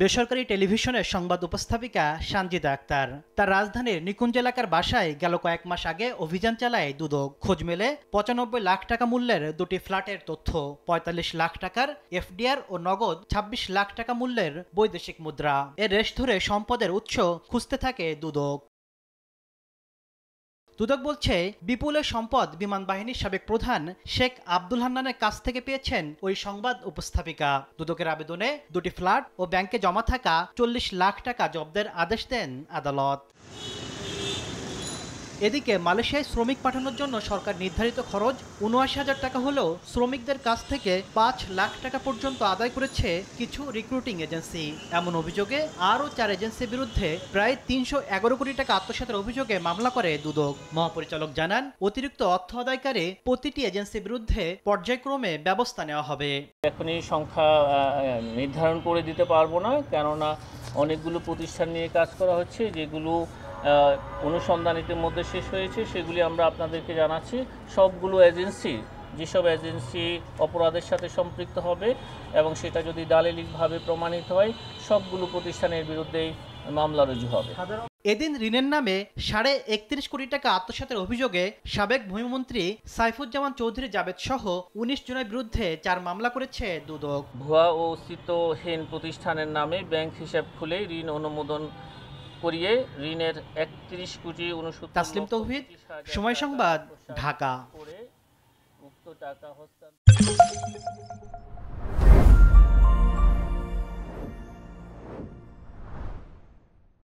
বেসরকারি টেলিভিশনের সংবাদ উপস্থাপিকা সানজিদা আক্তার তার রাজধানীর নিকুঞ্জ এলাকার বাসায় গেল কয়েক মাস আগে অভিযান চালায় দুদক। খোঁজ মেলে ৯৫ লাখ টাকা মূল্যের দুটি ফ্ল্যাটের তথ্য, ৪৫ লাখ টাকার এফডিআর ও নগদ ২৬ লাখ টাকা মূল্যের বৈদেশিক মুদ্রা। এর রেশ ধরে সম্পদের উৎস খুঁজতে থাকে দুদক। দুদক বলছে, বিপুলের সম্পদ বিমান বাহিনীর সাবেক প্রধান শেখ আব্দুল হান্নানের কাছ থেকে পেয়েছেন ওই সংবাদ উপস্থাপিকা। দুদকের আবেদনে দুটি ফ্ল্যাট ও ব্যাংকে জমা থাকা ৪০ লাখ টাকা জব্দের আদেশ দেন আদালত। এদিকে মালয়েশিয়ায় শ্রমিক পাঠানোর জন্য সরকার নির্ধারিত খরচ ৭৯,০০০ টাকা হলেও শ্রমিকদের কাছ থেকে ৫ লাখ টাকা পর্যন্ত আদায় করেছে কিছু রিক্রুটিং এজেন্সি। এমন অভিযোগে আরও ৪ এজেন্সির বিরুদ্ধে প্রায় ৩১১ কোটি টাকা আত্মসাতের অভিযোগে মামলা করে দুদক। মহাপরিচালক জানান, অতিরিক্ত অর্থ আদায়কারী প্রতিটি এজেন্সির বিরুদ্ধে পর্যায়ক্রমে ব্যবস্থা নেওয়া হবে। এখনই সংখ্যা নির্ধারণ করে দিতে পারবো না, কেননা অনেকগুলো প্রতিষ্ঠান নিয়ে কাজ করা হচ্ছে, যেগুলো অনুসন্ধান ইতিমধ্যে শেষ হয়েছে, সেগুলি আমরা আপনাদেরকে জানাচ্ছি। সবগুলো এজেন্সি, যেসব এজেন্সি অপরাধের সাথে সম্পৃক্ত হবে এবং সেটা যদি দালিলিকভাবে প্রমাণিত হয়, সবগুলো প্রতিষ্ঠানের বিরুদ্ধেই মামলা রুজু হবে। এদিন ঋণের নামে ৩১.৫ কোটি টাকা আত্মসাতের অভিযোগে সাবেক ভূমিমন্ত্রী সাইফুজ্জামান চৌধুরী জাবেদ সহ ১৯ জনের বিরুদ্ধে ৪ মামলা করেছে দুদক। ভুয়া ও অস্তিত্বহীন প্রতিষ্ঠানের নামে ব্যাংক হিসাব খুলে ঋণ অনুমোদন করিয়ে ঋণের ৩১ কোটি ৬৯ তাসলিম তৌহিদ, সময় সংবাদ, ঢাকা। উক্ত টাকা হস্তান্তর